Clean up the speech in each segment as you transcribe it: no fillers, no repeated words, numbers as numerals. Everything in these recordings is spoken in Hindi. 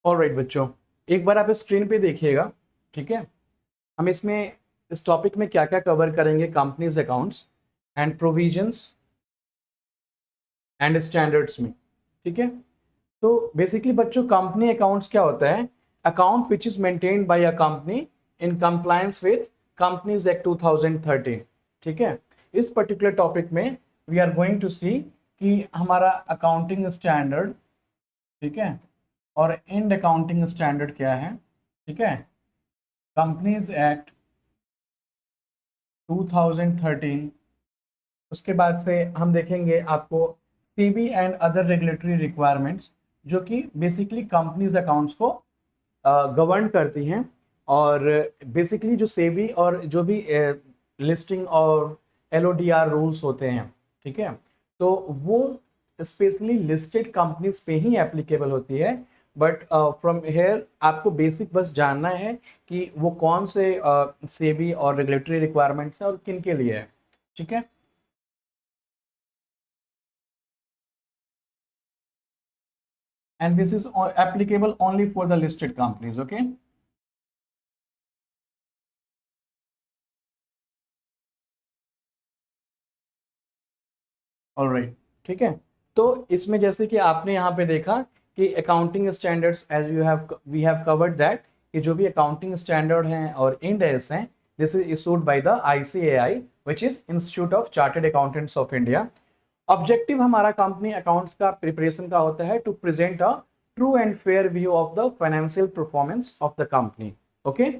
ऑलराइट बच्चों, एक बार आप स्क्रीन पे देखिएगा। ठीक है, हम इसमें इस टॉपिक में क्या क्या कवर करेंगे, companies accounts and provisions and standards में। ठीक है, तो बेसिकली बच्चों कंपनी अकाउंट्स क्या होता है? Account which is maintained by a company in compliance with companies act 2013। ठीक है, इस पर्टिकुलर टॉपिक में वी आर गोइंग टू सी कि हमारा अकाउंटिंग स्टैंडर्ड, ठीक है, और इंड अकाउंटिंग स्टैंडर्ड क्या है। ठीक है, कंपनीज एक्ट 2013, उसके बाद से हम देखेंगे आपको CB and other regulatory requirements, जो कि बेसिकली कंपनीज अकाउंट्स को गवर्न करती हैं। और बेसिकली जो सेबी और जो भी लिस्टिंग और एलओडीआर रूल्स होते हैं, ठीक है, तो वो स्पेशली लिस्टेड कंपनीज पे ही एप्लीकेबल होती है। बट फ्रॉम हेयर आपको बेसिक बस जानना है कि वो कौन से सेबी और रेगुलेटरी रिक्वायरमेंट्स हैं और किन के लिए है। ठीक है, and this is applicable only for the listed companies. Okay, all right, ठीक है। तो इसमें जैसे कि आपने यहाँ पे देखा कि accounting standards, as you have we have covered that, कि जो भी अकाउंटिंग स्टैंडर्ड हैं और इंड एस हैं, this is issued by the ICAI, which is institute of chartered accountants of India. Objective हमारा कंपनी अकाउंट्स का प्रिपरेशन का होता है to present a true and fair view of the financial performance of the company. Okay,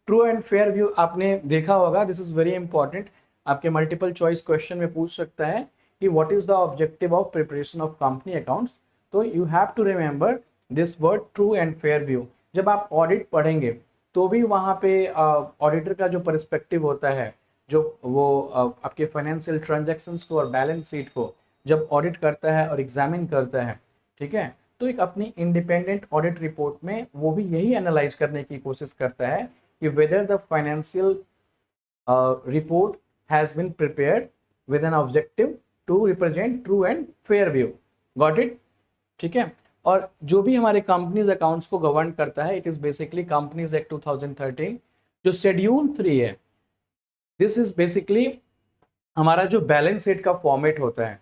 true and fair view आपने देखा होगा, दिस इज वेरी इंपॉर्टेंट। आपके मल्टीपल चॉइस क्वेश्चन में पूछ सकता है कि what is the objective of preparation of company accounts. तो you have to remember this word true and fair view. जब आप ऑडिट पढ़ेंगे तो भी वहां पे ऑडिटर का जो पर्सपेक्टिव होता है, जो वो आपके फाइनेंशियल ट्रांजैक्शंस को और बैलेंस शीट को जब ऑडिट करता है और एग्जामिन करता है, ठीक है, तो एक अपनी इंडिपेंडेंट ऑडिट रिपोर्ट में वो भी यही एनालाइज करने की कोशिश करता है कि whether the financial report has been prepared with an objective to represent true and fair view. Got it? ठीक है, और जो भी हमारे कंपनीज अकाउंट्स को गवर्न करता है, it is basically companies act 2013। जो शेड्यूल 3 है, दिस इज बेसिकली हमारा जो बैलेंस शीट का फॉर्मेट होता है,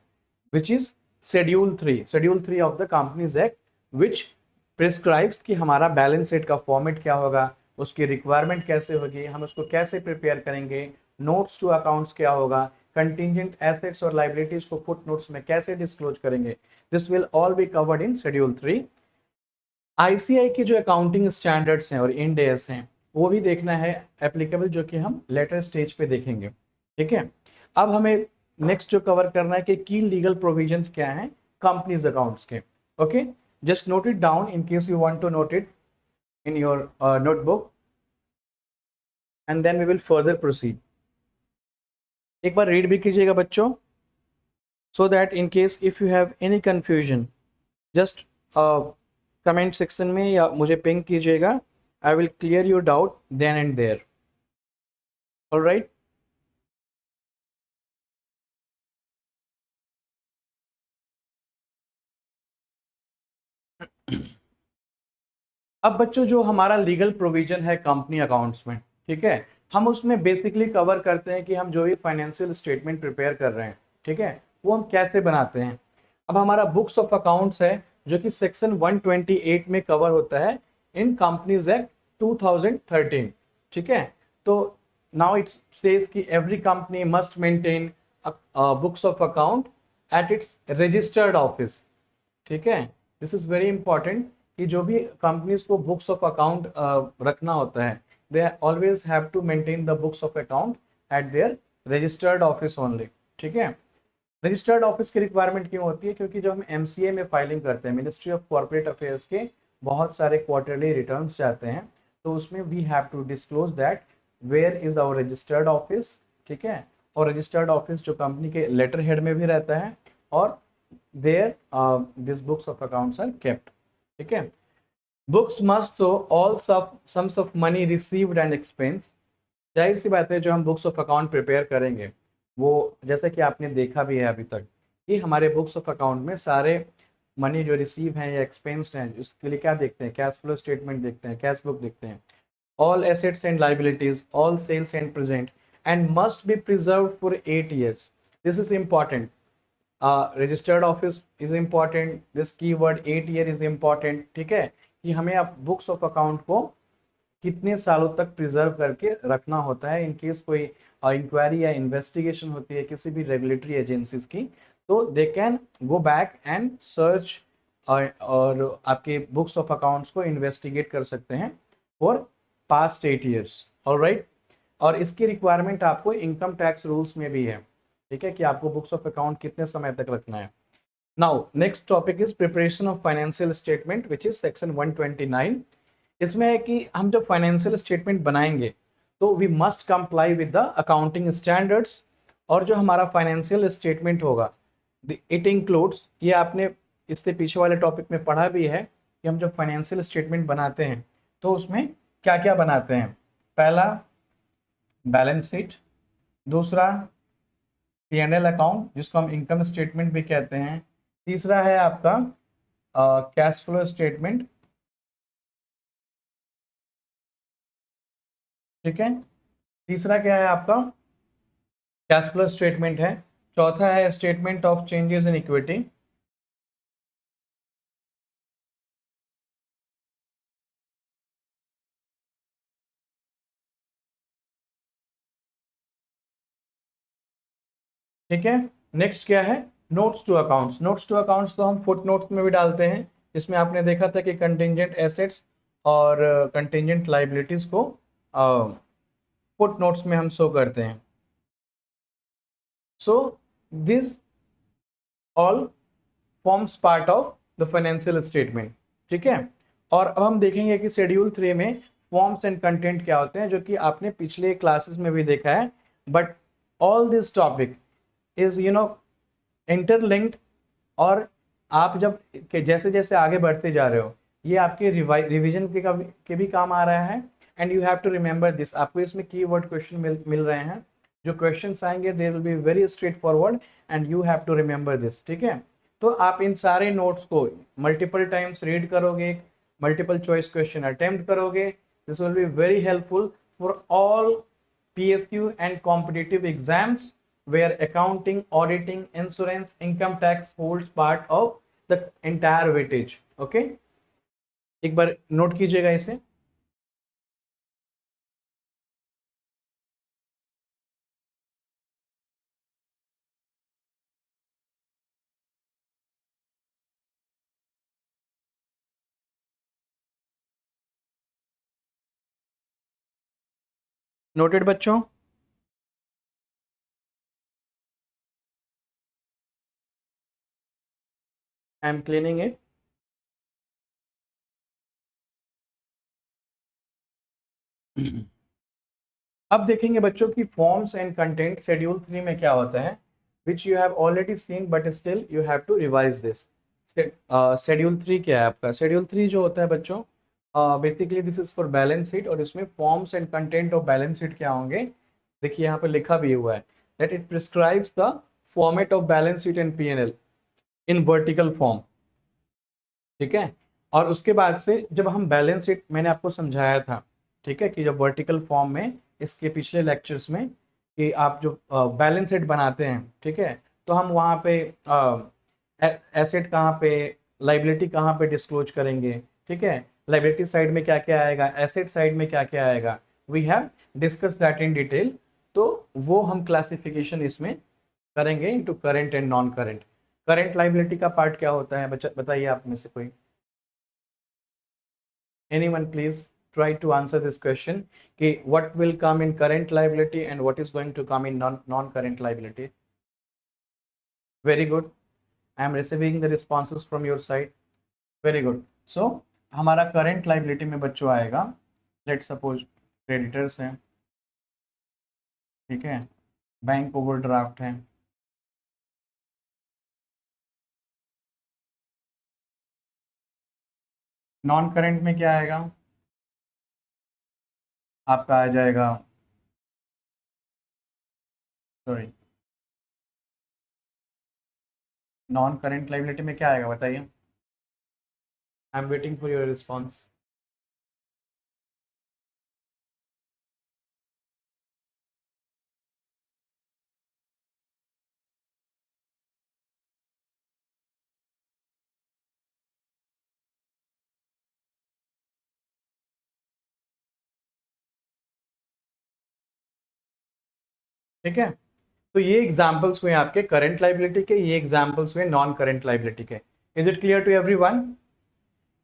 which is schedule 3 of the companies act, which prescribes कि हमारा बैलेंस शीट का फॉर्मेट क्या होगा, उसकी रिक्वायरमेंट कैसे होगी, हम उसको कैसे प्रिपेयर करेंगे, नोट्स टू अकाउंट्स क्या होगा, कंटिंजेंट एसेट्स और लाइबिलिटीज को फुट नोट्स में कैसे डिस्क्लोज करेंगे। This will all be covered in schedule 3। ICI के जो अकाउंटिंग स्टैंडर्ड्स हैं और इंड एस हैं, वो भी देखना है एप्लीकेबल, जो कि हम लेटर स्टेज पे देखेंगे। ठीक है, अब हमें नेक्स्ट जो कवर करना है कि की लीगल प्रोविजंस क्या हैं कंपनीज अकाउंट्स के। Okay, just note it down in case you want to note it in your notebook, and then we will further proceed. एक बार रीड भी कीजिएगा बच्चों, so that in case if you have any confusion, just comment section में या मुझे पिंग कीजिएगा, I will clear your doubt then and there. All right? अब बच्चों जो हमारा लीगल प्रोविजन है कंपनी अकाउंट्स में, ठीक है, हम उसमें बेसिकली कवर करते हैं कि हम जो भी फाइनेंशियल स्टेटमेंट प्रिपेयर कर रहे हैं, ठीक है, वो हम कैसे बनाते हैं। अब हमारा बुक्स ऑफ अकाउंट्स है, जो कि सेक्शन 128 में कवर होता है इन कंपनीज एक्ट 2013। ठीक है, तो नाउ इट सेज कि every company must maintain books of account at its registered office. ठीक है, दिस इज वेरी इंपॉर्टेंट कि जो भी कंपनीज को बुक्स ऑफ अकाउंट रखना होता है, they always have to maintain the books of account at their registered office only. ठीक है, रजिस्टर्ड ऑफिस की रिक्वायरमेंट क्यों होती है? क्योंकि जब हम एमसीए में फाइलिंग करते हैं, मिनिस्ट्री ऑफ कॉर्पोरेट अफेयर्स के बहुत सारे क्वार्टरली रिटर्न्स जाते हैं, तो उसमें we have to disclose that where is our registered office. ठीक है, और रजिस्टर्ड ऑफिस जो कंपनी के लेटर हेड में भी रहता है, और there this books of accounts are kept. ठीक है, books must show all sums of money received and expense. जाहिर सी बात है, जो हम बुक्स ऑफ अकाउंट प्रिपेयर करेंगे, वो जैसा कि आपने देखा भी है अभी तक कि हमारे बुक्स ऑफ अकाउंट में सारे मनी जो रिसीव है या एक्सपेंस है उसके लिए क्या देखते हैं, कैश फ्लो स्टेटमेंट देखते हैं, कैश बुक देखते हैं। All assets and liabilities, all sales and present and must be preserve for 8 years। This is important. Registered office is important, this keyword 8 year is important. ठीक है, कि हमें अब बुक्स ऑफ अकाउंट को कितने सालों तक प्रिजर्व करके रखना होता है इन केस कोई इंक्वायरी या इन्वेस्टिगेशन होती है किसी भी रेगुलेटरी एजेंसीज की, तो they can go back and search और आपके बुक्स ऑफ अकाउंट्स को इन्वेस्टिगेट कर सकते हैं फॉर पास्ट 8 years। ऑलराइट, और इसकी रिक्वायरमेंट आपको इनकम टैक्स रूल्स में भी है। ठीक है, कि आपको बुक्स ऑफ अकाउंट कितने समय तक रखना है। Now next topic is preparation of financial statement which is section 129। इसमें है कि हम जब फाइनेंशियल स्टेटमेंट बनाएंगे तो we must comply with the accounting standards. और जो हमारा फाइनेंशियल स्टेटमेंट होगा इट इंक्लूड्स, ये आपने इससे पीछे वाले टॉपिक में पढ़ा भी है कि हम जब फाइनेंशियल स्टेटमेंट बनाते हैं तो उसमें क्या क्या बनाते हैं। पहला बैलेंस शीट, दूसरा P&L अकाउंट जिसको हम इनकम स्टेटमेंट भी कहते हैं, तीसरा है आपका कैश फ्लो स्टेटमेंट। ठीक है, तीसरा क्या है आपका कैश फ्लो स्टेटमेंट है। चौथा है statement of changes in equity. ठीक है, नेक्स्ट क्या है notes to accounts. Notes to accounts तो हम फुट नोट्स में भी डालते हैं, जिसमें आपने देखा था कि कंटिंजेंट एसेट्स और कंटिंजेंट लाइबिलिटीज को फुट नोट्स में हम शो करते हैं। So this all forms part of the financial statement. ठीक है, और अब हम देखेंगे कि शेड्यूल 3 में फॉर्म्स एंड कंटेंट क्या होते हैं, जो कि आपने पिछले क्लासेस में भी देखा है। But all this topic is interlinked, और आप जब जैसे जैसे आगे बढ़ते जा रहे हो ये आपके रिवीजन के भी काम आ रहा है। And you have to remember this, आपको इसमें कीवर्ड क्वेश्चन मिल रहे हैं। जो क्वेश्चंस आएंगे they will be very straightforward and you have to remember this. ठीक है, तो आप इन सारे नोट्स को मल्टीपल टाइम्स रीड करोगे, मल्टीपल चॉइस क्वेश्चन अटेम्प्ट करोगे। This will be very helpful for all PSU and competitive exams where accounting, auditing, insurance, income tax holds part of the entire weightage। okay, एक बार नोट कीजिएगा इसे। नोटेड बच्चों? I am cleaning it. अब देखेंगे बच्चों की फॉर्म्स एंड कंटेंट शेड्यूल 3 में क्या होता है, which you have already seen but still you have to revise this. Schedule 3 क्या है आपका? शेड्यूल 3 जो होता है बच्चों, basically this is for balance sheet, और इसमें forms and content of balance sheet क्या होंगे, देखिए यहाँ पे लिखा भी हुआ है that it prescribes the format of balance sheet and P&L in vertical form. ठीक है, और उसके बाद से जब हम बैलेंस शीट, मैंने आपको समझाया था, ठीक है, कि जब वर्टिकल फॉर्म में इसके पिछले लेक्चर्स में कि आप जो बैलेंस शीट बनाते हैं, ठीक है, तो हम वहाँ पे एसेट कहाँ पे, लाइबिलिटी कहाँ पे डिस्क्लोज करेंगे। ठीक है, लाइबिलिटी साइड में क्या क्या आएगा, एसेट साइड में क्या क्या आएगा, we have discuss that in detail. तो वो हम क्लासिफिकेशन इसमें करेंगे into current and non current. Current liability का पार्ट क्या होता है बच्चा, बताइए आप में से कोई। Anyone please try to answer this question कि what will come in current liability and what is going to come in non-current liability? Very good, I am receiving the responses from your side। Very good। So हमारा current liability में बच्चों आएगा, let's suppose creditors हैं, ठीक है, बैंक ओवरड्राफ्ट है, नॉन करंट में क्या आएगा आपका, आ जाएगा, सॉरी, नॉन करंट लाइबिलिटी में क्या आएगा बताइए। I am waiting for your response. ठीक है, तो ये एग्जांपल्स हुए आपके करंट लाइबिलिटी के, ये एग्जांपल्स हुए नॉन करंट लाइबिलिटी के। Is it clear to everyone?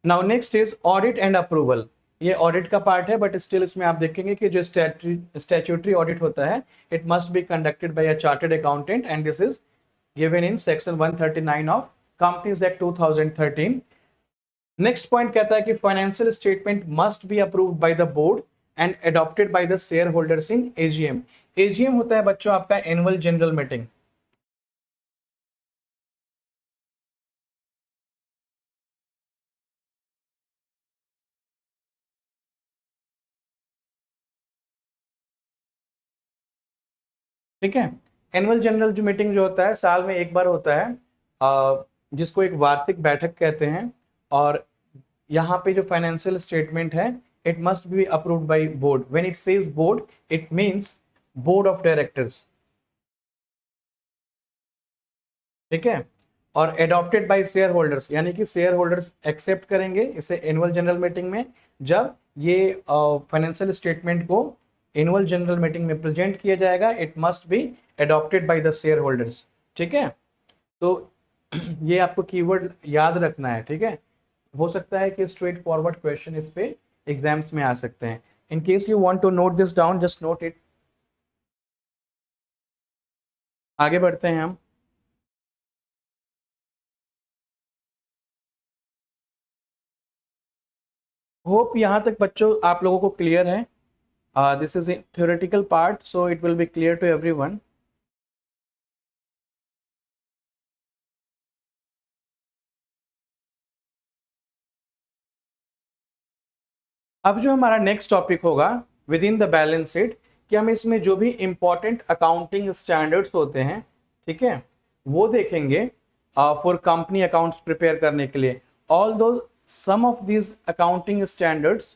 Now next is audit and approval. ये ऑडिट का पार्ट है, बट स्टिल इसमें आप देखेंगे कि जो स्टैट्यूटरी ऑडिट होता है, it must be conducted by a chartered accountant and this is given in section 139 of companies act 2013। Next point कहता है कि financial statement must be approved by the board and adopted by the share holders in AGM. AGM होता है बच्चों आपका एनुअल जनरल मीटिंग। ठीक है, एनुअल जनरल जो मीटिंग जो होता है साल में एक बार होता है, जिसको एक वार्षिक बैठक कहते हैं। और यहाँ पे जो फाइनेंशियल स्टेटमेंट है, it must be approved by board. When it says board, it means board of directors. ठीक है, और एडॉप्टेड बाय शेयर होल्डर्स, यानी कि शेयर होल्डर्स एक्सेप्ट करेंगे इसे एनुअल जनरल मीटिंग में। जब ये फाइनेंशियल स्टेटमेंट को एनुअल जनरल मीटिंग में प्रेजेंट किया जाएगा, it must B adopted by the share holders. ठीक है, तो ये आपको कीवर्ड याद रखना है। ठीक है, हो सकता है कि स्ट्रेट फॉरवर्ड क्वेश्चन इस पे एग्जाम्स में आ सकते हैं। In case you want to note this down, just note it. आगे बढ़ते हैं हम। होप यहाँ तक बच्चों आप लोगों को क्लियर है। This is a theoretical part, so it will be clear to everyone. अब जो हमारा नेक्स्ट टॉपिक होगा with in the balance sheet, कि हम इसमें जो भी इंपॉर्टेंट अकाउंटिंग स्टैंडर्ड्स होते हैं, ठीक है, वो देखेंगे फॉर कंपनी अकाउंट्स प्रिपेयर करने के लिए। ऑल दो some of these accounting standards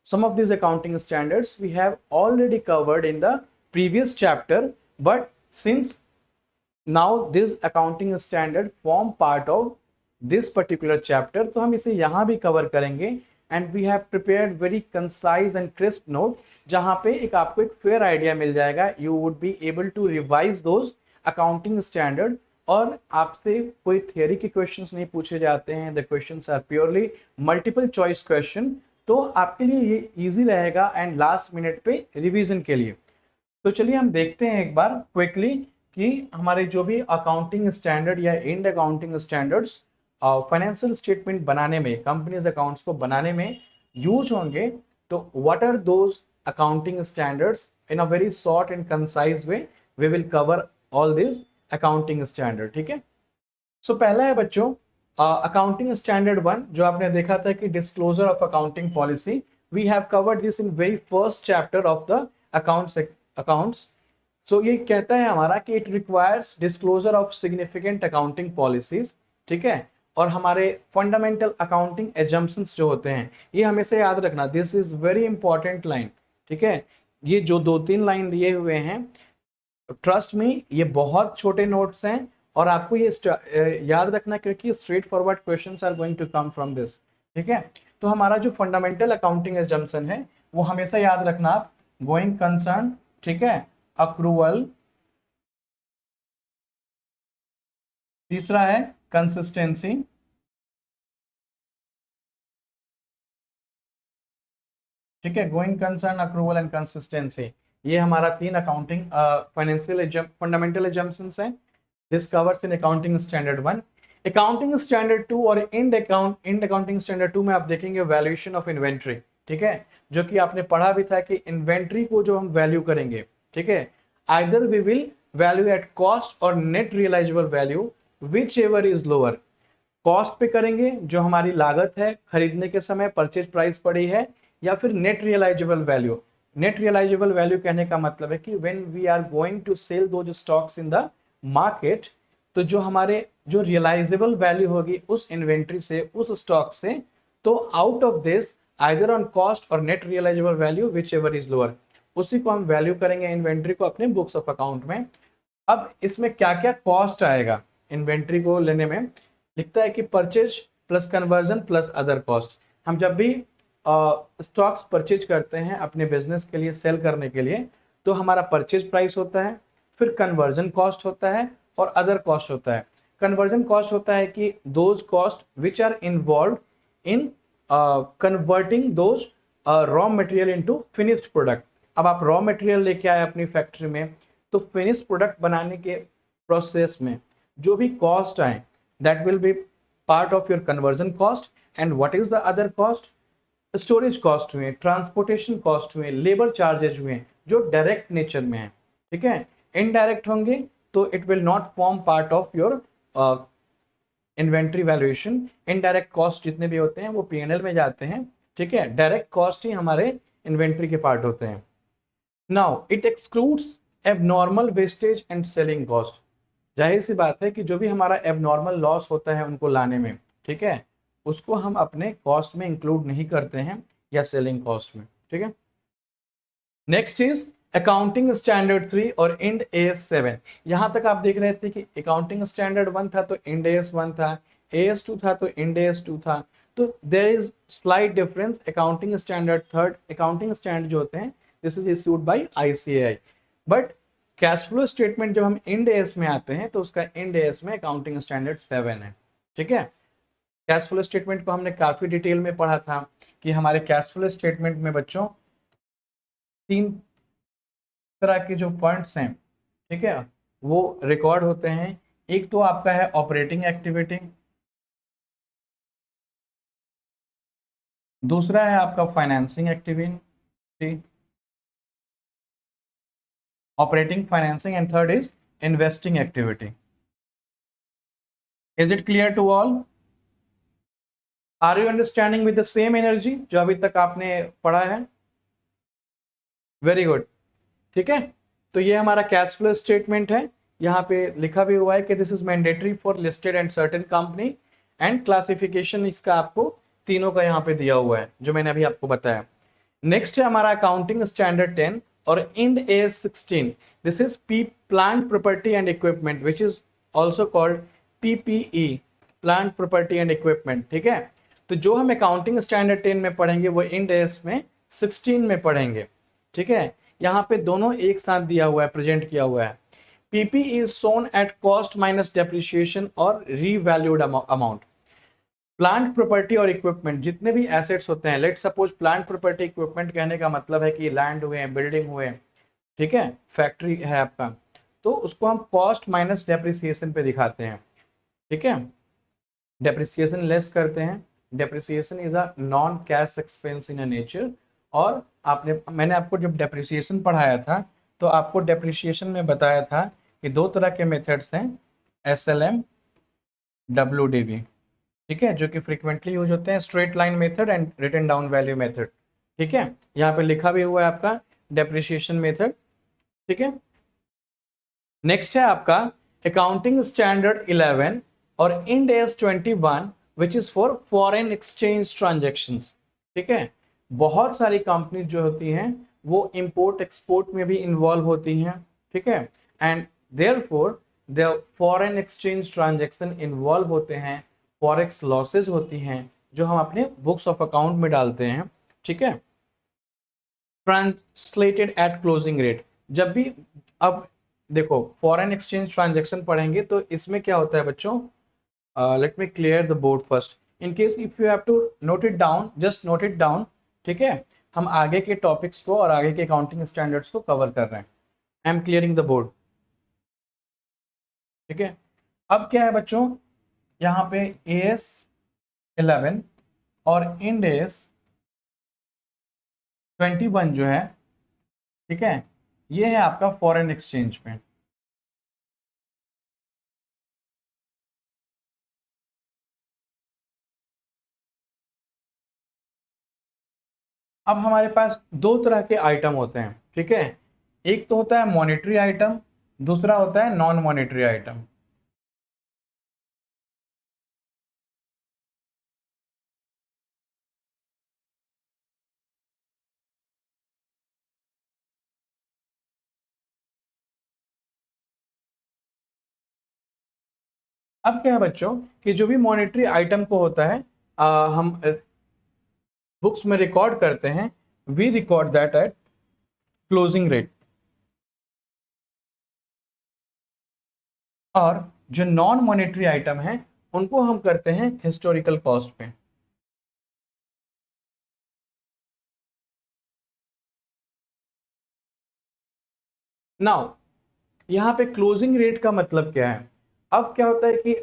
some of these accounting standards we have already covered in the previous chapter, but since now this accounting standard form part of this particular chapter, तो हम इसे यहाँ भी कवर करेंगे। and we have prepared very concise and crisp note, जहाँ पे एक आपको एक fair idea मिल जाएगा। you would be able to revise those accounting standard, और आपसे कोई थियरी के क्वेश्चंस नहीं पूछे जाते हैं। The questions are purely multiple choice question, तो आपके लिए ये इजी रहेगा एंड लास्ट मिनट पे रिवीजन के लिए। तो चलिए हम देखते हैं एक बार क्विकली कि हमारे जो भी अकाउंटिंग स्टैंडर्ड या Ind accounting standards financial statement बनाने में, कंपनीज अकाउंट्स को बनाने में यूज होंगे, तो what are those accounting standards in a very short and concise way we will cover all this accounting standard. ठीक है, सो पहला है बच्चों अकाउंटिंग स्टैंडर्ड 1, जो आपने देखा था कि disclosure of accounting policy. We have covered this in very first chapter of the accounts. So ये कहता है हमारा कि it requires disclosure of significant accounting policies. ठीक है, और हमारे फंडामेंटल अकाउंटिंग एजम्पशंस जो होते हैं, ये हमेशा याद रखना, this is very important line. ठीक है, ये जो 2-3 लाइन दिए हुए हैं, ट्रस्ट मी, ये बहुत छोटे नोट्स हैं और आपको ये याद रखना, क्योंकि straightforward questions are going to come from this. ठीक है, तो हमारा जो फंडामेंटल अकाउंटिंग एजम्पशन है वो हमेशा याद रखना आप, गोइंग कंसर्न, ठीक है, अक्रूवल, तीसरा है कंसिस्टेंसी, ठीक है, going concern, accrual and consistency. ये हमारा 3 अकाउंटिंग फाइनेंशियल फंडामेंटल एजम्पशंस हैं। This covers in accounting standard 1। Accounting standard 2 और इंड अकाउंटिंग स्टैंडर्ड 2 में आप देखेंगे वैल्यूएशन ऑफ इन्वेंट्री। ठीक है, जो कि आपने पढ़ा भी था कि इन्वेंट्री को जो हम वैल्यू करेंगे, ठीक है, either we will value at cost और net realisable value, whichever is lower. Cost पे करेंगे जो हमारी लागत है खरीदने के समय, परचेज प्राइस पड़ी है, या फिर net realisable value. Net realisable value कहने का मतलब है कि when we are going to sell those stocks in the market, तो जो हमारे जो रियलाइजेबल वैल्यू होगी उस इन्वेंट्री से, उस स्टॉक से, तो out of this either on cost और net realisable value whichever is lower, उसी को हम वैल्यू करेंगे इन्वेंट्री को अपने बुक्स ऑफ अकाउंट में। अब इसमें क्या क्या कॉस्ट आएगा इन्वेंट्री को लेने में, लिखता है कि purchase plus conversion plus other cost. हम जब भी स्टॉक्स परचेज करते हैं अपने बिजनेस के लिए सेल करने के लिए, तो हमारा परचेज प्राइस होता है, फिर कन्वर्जन कॉस्ट होता है और अदर कॉस्ट होता है। कन्वर्जन कॉस्ट होता है कि those cost which are involve in converting those raw material into finished product. अब आप रॉ मटेरियल लेके आए अपनी फैक्ट्री में, तो फिनिश्ड प्रोडक्ट बनाने के प्रोसेस में जो भी कॉस्ट आए that will be part of your conversion cost. And what is the other cost? Storage cost हुए, ट्रांसपोर्टेशन कॉस्ट हुए, लेबर चार्जेज हुए जो डायरेक्ट नेचर में है, ठीक है। इनडायरेक्ट होंगे तो it will not form part of your inventory valuation. Indirect cost जितने भी होते हैं वो पीएनएल में जाते हैं, ठीक है। डायरेक्ट कॉस्ट ही हमारे इन्वेंट्री के पार्ट होते हैं। Now it excludes abnormal wastage and selling cost. जाहिर सी बात है कि जो भी हमारा एबनॉर्मल लॉस होता है उनको लाने में, ठीक है, उसको हम अपने कॉस्ट में इंक्लूड नहीं करते हैं या सेलिंग कॉस्ट में, ठीक है। नेक्स्ट इज अकाउंटिंग स्टैंडर्ड 3 और इंड एएस 7। यहां तक आप देख रहे थे कि अकाउंटिंग स्टैंडर्ड 1 था तो इंड एएस 1 था, एएस 2 था तो इंड एएस 2 था। तो there is slight difference. Accounting standard third, accounting standard जो होते हैं this is issued by ICAI, but cash flow statement जब हम इंड एएस में आते हैं तो उसका इंड एएस में अकाउंटिंग स्टैंडर्ड 7 है, ठीक है। कैश फ्लो स्टेटमेंट को हमने काफी डिटेल में पढ़ा था कि हमारे कैश फ्लो स्टेटमेंट में बच्चों 3 तरह के जो फंड्स हैं, ठीक है, वो रिकॉर्ड होते हैं। एक तो आपका है ऑपरेटिंग एक्टिविटी, दूसरा है आपका financing activity, operating, financing, and third is investing activity. Is it clear to all? Are you understanding with the same energy जो अभी तक आपने पढ़ा है? वेरी गुड, ठीक है। तो ये हमारा कैश फ्लो स्टेटमेंट है। यहाँ पे लिखा भी हुआ है कि this is mandatory for listed and certain company, and classification इसका आपको तीनों का यहाँ पे दिया हुआ है जो मैंने अभी आपको बताया। नेक्स्ट है हमारा अकाउंटिंग स्टैंडर्ड 10 और Ind AS 16। This is P plant property and equipment which is also called PPE, plant property and equipment, ठीक है। तो जो हम अकाउंटिंग स्टैंडर्ड 10 में पढ़ेंगे वो इंड एएस में 16 में पढ़ेंगे, ठीक है। यहाँ पे दोनों एक साथ दिया हुआ है, प्रेजेंट किया हुआ है। PP is shown at cost minus depreciation और रीवैल्यूड अमाउंट। प्लांट प्रॉपर्टी और इक्विपमेंट जितने भी एसेट्स होते हैं, let suppose plant property equipment कहने का मतलब है कि लैंड हुए, बिल्डिंग हुए, ठीक है, फैक्ट्री है आपका, तो उसको हम कॉस्ट माइनस डेप्रिसिएशन पे दिखाते हैं, ठीक है। डेप्रिसिएशन लेस करते हैं। Depreciation is a non cash expense in a nature. और मैंने आपको जब डेप्रिसिएशन पढ़ाया था तो आपको डेप्रिसिएशन में बताया था कि 2 तरह के मेथड्स हैं, एसएलएम, डब्ल्यूडीवी, ठीक है, जो कि फ्रीक्वेंटली यूज होते हैं, straight line method and written down value method, ठीक है। यहाँ पे लिखा भी हुआ है आपका डेप्रिसिएशन मेथड, ठीक है। नेक्स्ट है आपका अकाउंटिंग स्टैंडर्ड 11 और Ind S 21 which is for foreign exchange transactions, ठीक है। बहुत सारी कंपनी जो होती हैं वो इंपोर्ट एक्सपोर्ट में भी इन्वॉल्व होती हैं, ठीक है, and therefore the foreign exchange transaction involve होते हैं, फॉरेक्स लॉसेज होती हैं जो हम अपने बुक्स ऑफ अकाउंट में डालते हैं, ठीक है। ट्रांसलेटेड एट क्लोजिंग रेट, जब भी, अब देखो फॉरेन एक्सचेंज ट्रांजेक्शन पढ़ेंगे तो इसमें क्या होता है बच्चों, let me clear the board first in case if you have to note it down, just note it down, ठीक है। हम आगे के टॉपिक्स को और आगे के अकाउंटिंग स्टैंडर्ड्स को कवर कर रहे हैं। I M clearing the board, ठीक है। अब क्या है बच्चों, यहाँ पे एएस 11 और इंड एस 21 जो है, ठीक है, ये है आपका फॉरेन एक्सचेंज पे। अब हमारे पास 2 तरह के आइटम होते हैं, ठीक है। एक तो होता है मॉनेटरी आइटम, दूसरा होता है नॉन मॉनेटरी आइटम। अब क्या है बच्चों कि जो भी मॉनेटरी आइटम को होता है हम बुक्स में रिकॉर्ड करते हैं, we record that at closing rate. और जो नॉन मॉनेटरी आइटम है उनको हम करते हैं हिस्टोरिकल कॉस्ट पे। नाउ यहाँ पे क्लोजिंग रेट का मतलब क्या है? अब क्या होता है कि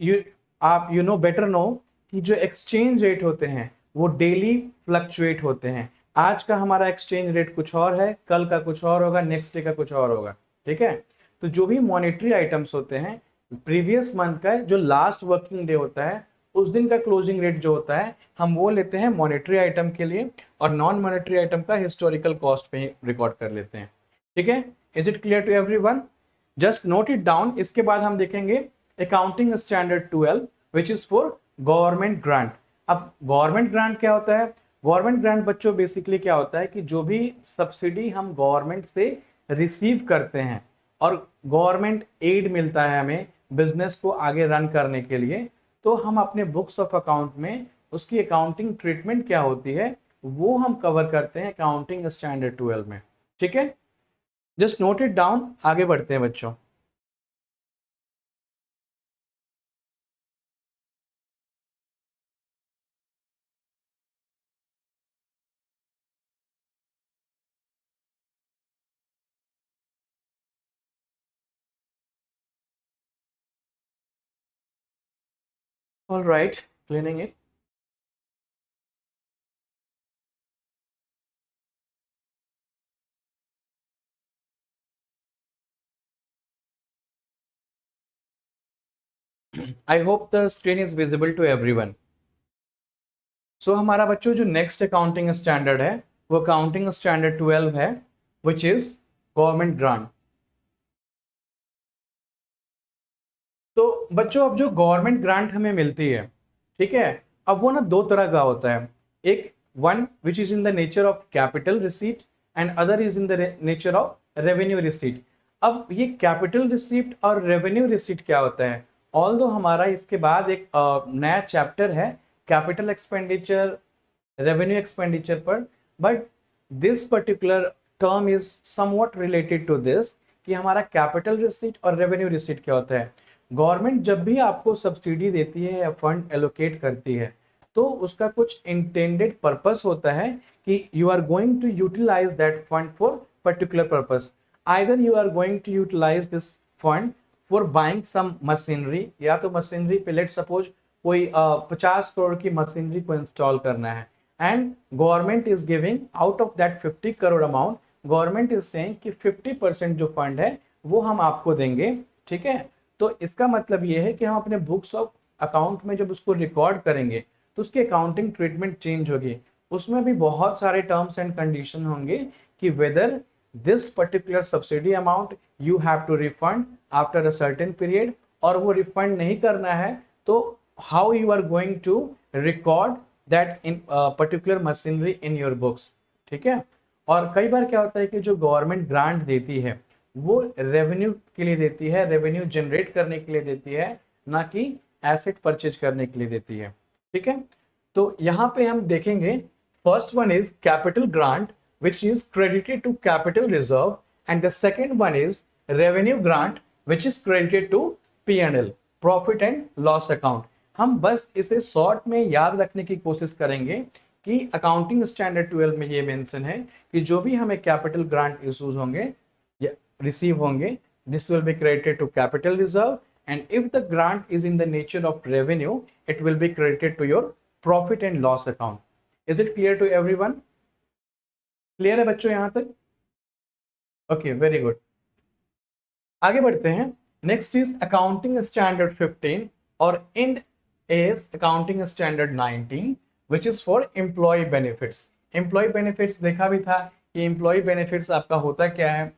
यू आप नो बेटर नो कि जो एक्सचेंज रेट होते हैं वो डेली फ्लक्चुएट होते हैं। आज का हमारा एक्सचेंज रेट कुछ और है, कल का कुछ और होगा, नेक्स्ट डे का कुछ और होगा। ठीक है, तो जो भी मॉनेटरी आइटम्स होते हैं, प्रीवियस मंथ का जो लास्ट वर्किंग डे होता है उस दिन का क्लोजिंग रेट जो होता है हम वो लेते हैं मॉनेटरी आइटम के लिए, और नॉन मॉनेटरी आइटम का हिस्टोरिकल कॉस्ट पे रिकॉर्ड कर लेते हैं। ठीक है, is it clear to everyone? Just note it down. इसके बाद हम देखेंगे accounting standard 12 which is for government grant. अब गवर्नमेंट ग्रांट क्या होता है? गवर्नमेंट ग्रांट बच्चों बेसिकली क्या होता है कि जो भी सब्सिडी हम गवर्नमेंट से रिसीव करते हैं और गवर्नमेंट एड मिलता है हमें बिजनेस को आगे रन करने के लिए, तो हम अपने बुक्स ऑफ अकाउंट में उसकी अकाउंटिंग ट्रीटमेंट क्या होती है वो हम कवर करते हैं अकाउंटिंग स्टैंडर्ड 12 में। ठीक है, जस्ट नोट इट डाउन, आगे बढ़ते हैं बच्चों। All right, cleaning it. I hope the screen is visible to everyone. So हमारा बच्चों जो नेक्स्ट अकाउंटिंग स्टैंडर्ड है वो अकाउंटिंग स्टैंडर्ड 12 है, विच इज गवर्नमेंट ग्रांट। तो बच्चों अब जो गवर्नमेंट ग्रांट हमें मिलती है, ठीक है, अब वो ना दो तरह का होता है। एक one which is in the nature of capital receipt and other is in the nature of revenue receipt. अब ये कैपिटल रिसीट और रेवेन्यू रिसीट क्या होता है? ऑल्दो हमारा इसके बाद एक नया चैप्टर है कैपिटल एक्सपेंडिचर, रेवेन्यू एक्सपेंडिचर पर, but this particular term is somewhat related to this कि हमारा कैपिटल रिसीट और रेवेन्यू रिसीट क्या होता है। गवर्नमेंट जब भी आपको सब्सिडी देती है या फंड एलोकेट करती है तो उसका कुछ इंटेंडेड पर्पस होता है कि you are going to utilise that fund for particular purpose. Either you are going to utilise this fund for buying some machinery, या तो मशीनरी पे लेट सपोज कोई 50 करोड़ की मशीनरी को इंस्टॉल करना है, and government is giving out of that 50 crore amount, government is saying कि 50% जो फंड है वो हम आपको देंगे। ठीक है, तो इसका मतलब ये है कि हम अपने बुक्स ऑफ अकाउंट में जब उसको रिकॉर्ड करेंगे तो उसकी अकाउंटिंग ट्रीटमेंट चेंज होगी। उसमें भी बहुत सारे टर्म्स एंड कंडीशन होंगे कि whether this particular subsidy amount you have to refund after a certain period, और वो रिफंड नहीं करना है तो how you are going to record that in particular machinery in your books. ठीक है, और कई बार क्या होता है कि जो गवर्नमेंट ग्रांट देती है वो रेवेन्यू के लिए देती है, रेवेन्यू जनरेट करने के लिए देती है, ना कि एसेट परचेज करने के लिए देती है। ठीक है, तो यहां पे हम देखेंगे first one is capital grant which is credited to capital reserve, and the second one is revenue grant which is credited to P&L, profit and loss account। हम बस इसे शॉर्ट में याद रखने की कोशिश करेंगे कि अकाउंटिंग स्टैंडर्ड 12 में ये मेंशन है कि जो भी हमें कैपिटल ग्रांट इश्यूज होंगे या रिसीव होंगे, this will be credited to capital reserve, and if the grant is in the nature of revenue it will be credited to your profit and loss account। is it clear to everyone? Clear है बच्चों यहां तक? Okay, very good. आगे बढ़ते हैं। नेक्स्ट इज अकाउंटिंग स्टैंडर्ड 15 और Ind is accounting standard 19 which is for employee benefits. Employee benefits देखा भी था कि एम्प्लॉय बेनिफिट्स आपका होता क्या है।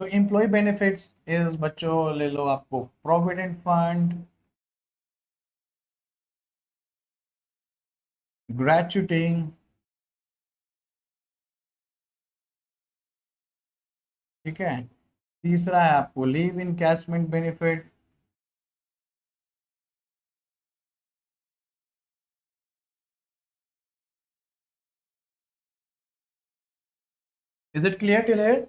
तो एम्प्लॉय बेनिफिट्स इज बच्चों ले लो आपको प्रोविडेंट फंड, ग्रेच्युटी, ठीक है। तीसरा है आपको leave encashment benefit. Is it clear till here?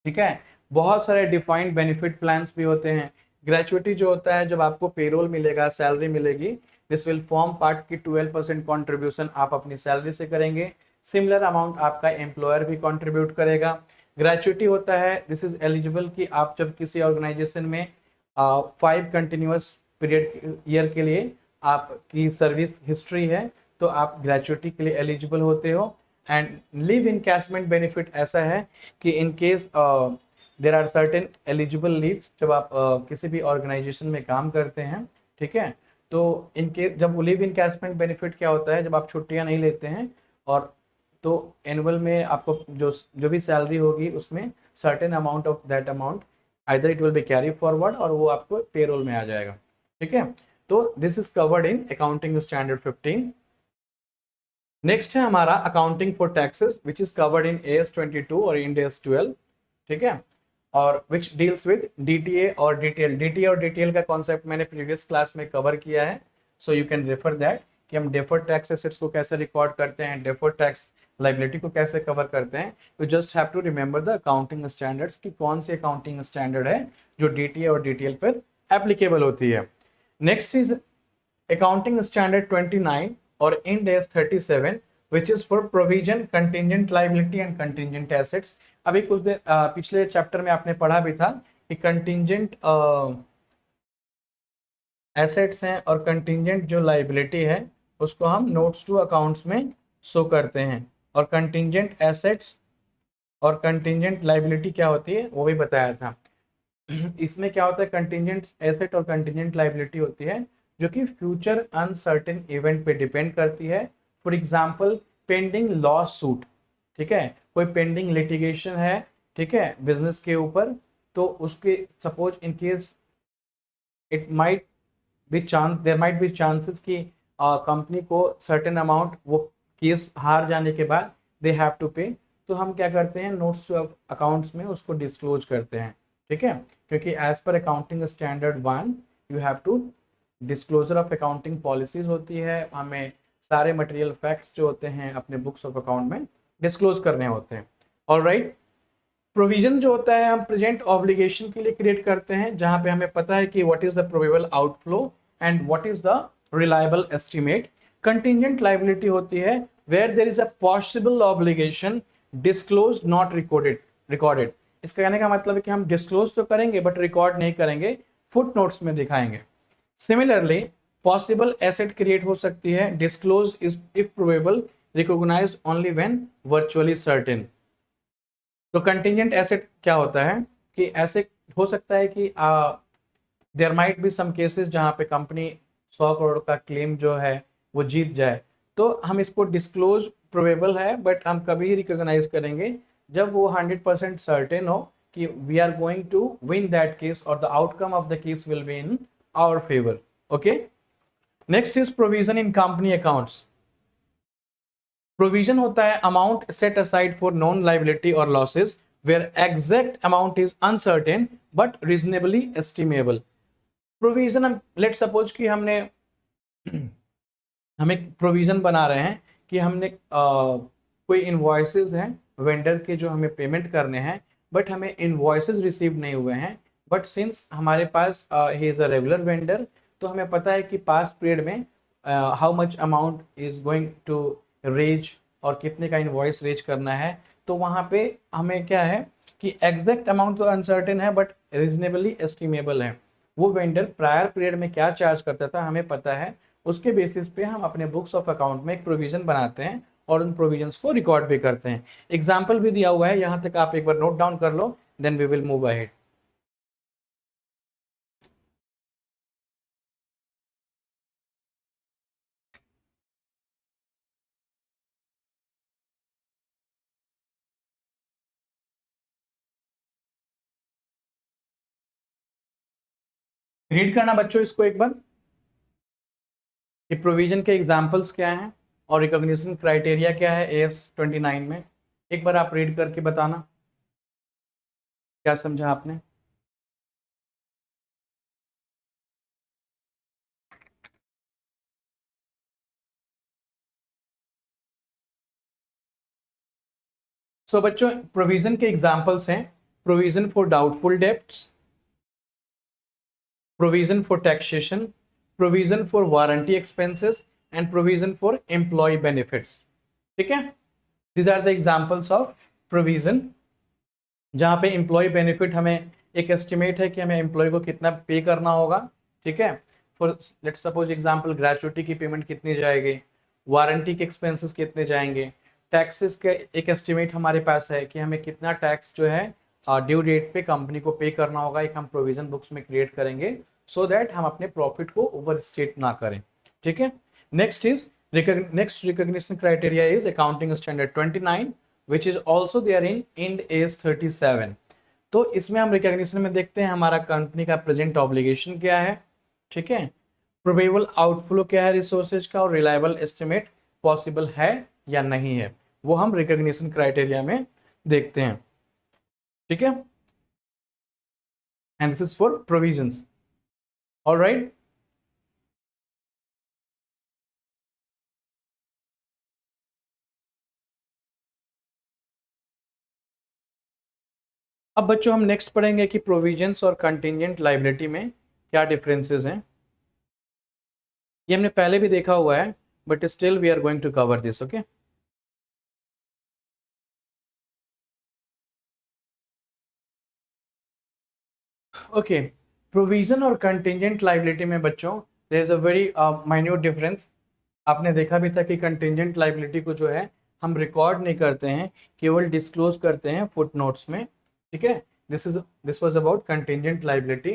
ठीक है। बहुत सारे डिफाइंड बेनिफिट प्लान्स भी होते हैं। ग्रेचुइटी जो होता है, जब आपको पेरोल मिलेगा, सैलरी मिलेगी, दिस विल फॉर्म पार्ट की 12% कॉन्ट्रीब्यूशन आप अपनी सैलरी से करेंगे। सिमिलर अमाउंट आपका एम्प्लॉयर भी कंट्रीब्यूट करेगा। ग्रेचुइटी होता है, दिस इज एलिजिबल कि आप जब किसी ऑर्गेनाइजेशन में 5 कंटिन्यूअस पीरियड ईयर के लिए आपकी सर्विस हिस्ट्री है, तो आप ग्रेचुइटी के लिए एलिजिबल होते हो। एंड लिव इनकैशमेंट बेनिफिट ऐसा है कि in case there are certain eligible leaves, जब आप किसी भी ऑर्गेनाइजेशन में काम करते हैं, ठीक है, तो इनके जब लिव इनकैशमेंट बेनिफिट क्या होता है, जब आप छुट्टियां नहीं लेते हैं, और तो एनुअल में आपको जो जो भी सैलरी होगी उसमें certain amount of that amount either it will be carry forward और वो आपको पेरोल में आ जाएगा। ठीक है, तो this is covered in accounting standard 15। Next है हमारा accounting for taxes which is covered in AS 22 और इंड AS 12। ठीक है, और विच डील्स विद DTA और DTL। DTA और DTL का कॉन्सेप्ट मैंने प्रीवियस क्लास में कवर किया है, so you can refer that कि हम डेफर्ड टैक्स एसेट्स को कैसे रिकॉर्ड करते हैं, डेफर्ड टैक्स लाइबिलिटी को कैसे कवर करते हैं। You just have to remember the accounting standards कि कौन सी अकाउंटिंग स्टैंडर्ड है जो DTA और DTL पर एप्लीकेबल होती है। नेक्स्ट इज अकाउंटिंग स्टैंडर्ड 29 और end AS 37 which is for provision contingent liability and contingent assets। अभी कुछ देर पिछले चैप्टर में आपने पढ़ा भी था कि कंटिंजेंट एसेट्स हैं और कंटिंजेंट जो लाइबिलिटी है उसको हम नोट्स टू अकाउंट्स में शो करते हैं, और कंटिंजेंट एसेट्स और कंटिंजेंट लाइबिलिटी क्या होती है वो भी बताया था। इसमें क्या होता है, कंटिंजेंट एसेट और कंटिंजेंट लाइबिलिटी होती है जो कि फ्यूचर अनसर्टेन इवेंट पे डिपेंड करती है। For example pending law suit, ठीक है, कोई पेंडिंग लिटिगेशन है, ठीक है, बिजनेस के ऊपर, तो उसके suppose in case it might be chance, there might be chances कि कंपनी को सर्टेन अमाउंट वो केस हार जाने के बाद दे हैव टू पे, तो हम क्या करते हैं, नोट्स टू अकाउंट्स में उसको डिस्क्लोज करते हैं। ठीक है, क्योंकि as per accounting standard 1 you have to disclosure of accounting policies होती है, हमें सारे मटेरियल फैक्ट्स जो होते हैं अपने बुक्स ऑफ अकाउंट में डिस्क्लोज करने होते हैं। ऑलराइट, प्रोविजन जो होता है हम प्रेजेंट ऑब्लिगेशन के लिए क्रिएट करते हैं, जहां पे हमें पता है कि what is the probable outflow and what is the reliable estimate. Contingent liability होती है where there is a possible obligation disclose not recorded. इसका कहने का मतलब है कि हम डिस्क्लोज तो करेंगे बट रिकॉर्ड नहीं करेंगे, फुट नोट्स में दिखाएंगे। सिमिलरली पॉसिबल एसेट क्रिएट हो सकती है, disclose is if probable, recognised only when virtually certain. तो कंटिंजेंट एसेट क्या होता है कि ऐसे हो सकता है कि there might be some cases जहां पे कंपनी 100 करोड़ का क्लेम जो है वो जीत जाए, तो हम इसको डिस्क्लोज प्रोबेबल है बट हम कभी रिकॉग्नाइज करेंगे जब वो 100% सर्टेन हो कि we are going to win that case और the outcome of the case will be in our favour. Okay, next is provision in company accounts. Provision होता है amount set aside for non liability और losses where exact amount is uncertain but reasonably estimable. Provision, हम लेट सपोज कि हम एक प्रोविजन बना रहे हैं कि हमने कोई इनवॉइसेस हैं वेंडर के जो हमें पेमेंट करने हैं, बट हमें इनवॉइसेस रिसीव नहीं हुए हैं, बट सिंस हमारे पास he is a regular vendor, तो हमें पता है कि पास्ट पीरियड में how much amount is going to raise और कितने का इनवॉइस रेज करना है, तो वहाँ पे हमें क्या है कि एग्जैक्ट अमाउंट तो अनसर्टेन है बट रीजनेबली एस्टिमेबल है। वो वेंडर प्रायर पीरियड में क्या चार्ज करता था हमें पता है, उसके बेसिस पे हम अपने बुक्स ऑफ अकाउंट में एक प्रोविजन बनाते हैं और उन प्रोविजंस को रिकॉर्ड भी करते हैं। एग्जाम्पल भी दिया हुआ है, यहाँ तक आप एक बार नोट डाउन कर लो, then we will move ahead. Read करना बच्चों इसको एक बार, कि प्रोविजन के एग्जाम्पल्स क्या हैं और रिकॉग्निशन क्राइटेरिया क्या है AS 29 में, एक बार आप रीड करके बताना। क्या समझा आपने? सो बच्चों, प्रोविजन के एग्जांपल्स हैं provision for doubtful debts, provision for taxation, provision for warranty expenses and provision for employee benefits. ठीक है, these are the examples of provision, जहां पे एम्प्लॉय बेनिफिट हमें एक एस्टिमेट है कि हमें एम्प्लॉय को कितना पे करना होगा। ठीक है, for let suppose example, gratuity की पेमेंट कितनी जाएगी, वारंटी के एक्सपेंसेस कितने जाएंगे, टैक्सेस का एक एस्टिमेट हमारे पास है कि हमें कितना टैक्स जो है ड्यू डेट पे कंपनी को पे करना होगा, एक हम प्रोविजन बुक्स में क्रिएट करेंगे सो दैट हम अपने प्रॉफिट को ओवर स्टेट ना करें। ठीक है, next is next recognition criteria is accounting standard 29 which is also there in Ind AS 37। तो इसमें हम रिकॉग्निशन में देखते हैं हमारा कंपनी का प्रेजेंट ऑब्लिगेशन क्या है। ठीक है, प्रोबेबल आउटफ्लो क्या है रिसोर्सेज का, और रिलायबल एस्टिमेट पॉसिबल है या नहीं है, वो हम रिकॉग्निशन क्राइटेरिया में देखते हैं। ठीक है, and this is for provisions. Alright, अब बच्चों हम नेक्स्ट पढ़ेंगे कि प्रोविजंस और कंटिंजेंट लायबिलिटी में क्या डिफरेंसेस हैं। ये हमने पहले भी देखा हुआ है, but still we are going to cover this. Okay, okay, provision और कंटिंजेंट लायबिलिटी में बच्चों there is a very minute difference. आपने देखा भी था कि कंटिंजेंट लायबिलिटी को जो है हम रिकॉर्ड नहीं करते हैं, केवल डिस्क्लोज करते हैं फुटनोट्स में। ठीक है, this was about contingent liability.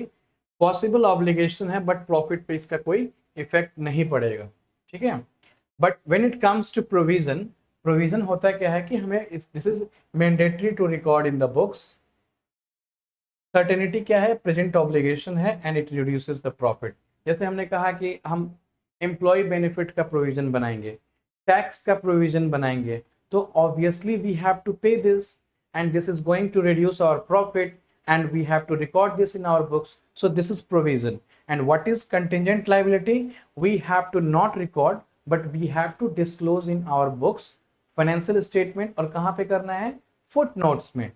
Possible obligation है बट प्रॉफिट पे इसका कोई इफेक्ट नहीं पड़ेगा। ठीक है, but when it comes to provision, provision होता क्या है कि हमें this is mandatory to record in the books. Certainty क्या है, प्रेजेंट ऑब्लिगेशन है and it reduces the profit. जैसे हमने कहा कि हम एम्प्लॉय बेनिफिट का प्रोविजन बनाएंगे, टैक्स का प्रोविजन बनाएंगे, तो obviously we have to pay this and this is going to reduce our profit and we have to record this in our books. So this is provision. And what is contingent liability? We have to not record but we have to disclose in our books, financial statement, और कहाँ पे करना है, footnotes में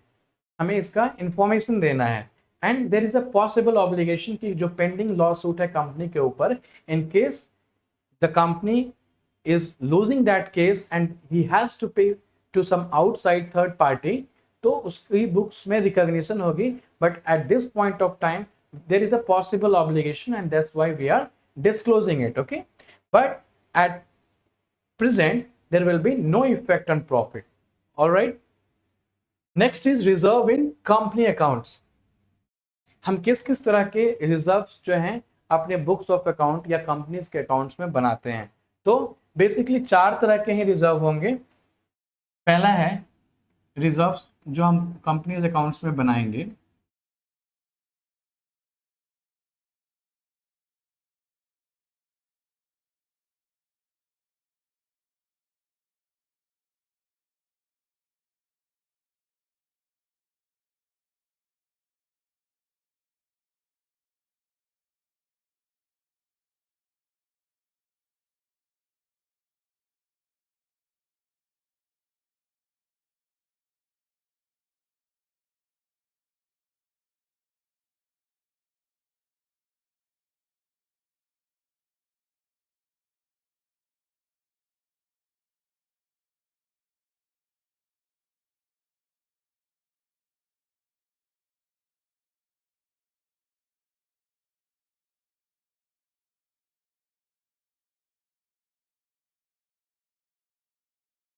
हमें इसका इंफॉर्मेशन देना है। And there is a possible obligation कि जो पेंडिंग लॉ सूट है कंपनी के ऊपर, in case the company is losing that case and he has to pay to some outside third party, तो उसकी बुक्स में रिकॉग्निशन होगी। But at this point of time there is a possible obligation and that's why we are disclosing it. Okay, but at present there will be no effect on profit. All right, next is reserve in company accounts. हम किस किस तरह के रिजर्व्स जो हैं अपने बुक्स ऑफ अकाउंट या कंपनीज के अकाउंट्स में बनाते हैं। तो बेसिकली चार तरह के ही रिजर्व होंगे। पहला है रिजर्व्स जो हम कंपनीज अकाउंट्स में बनाएंगे,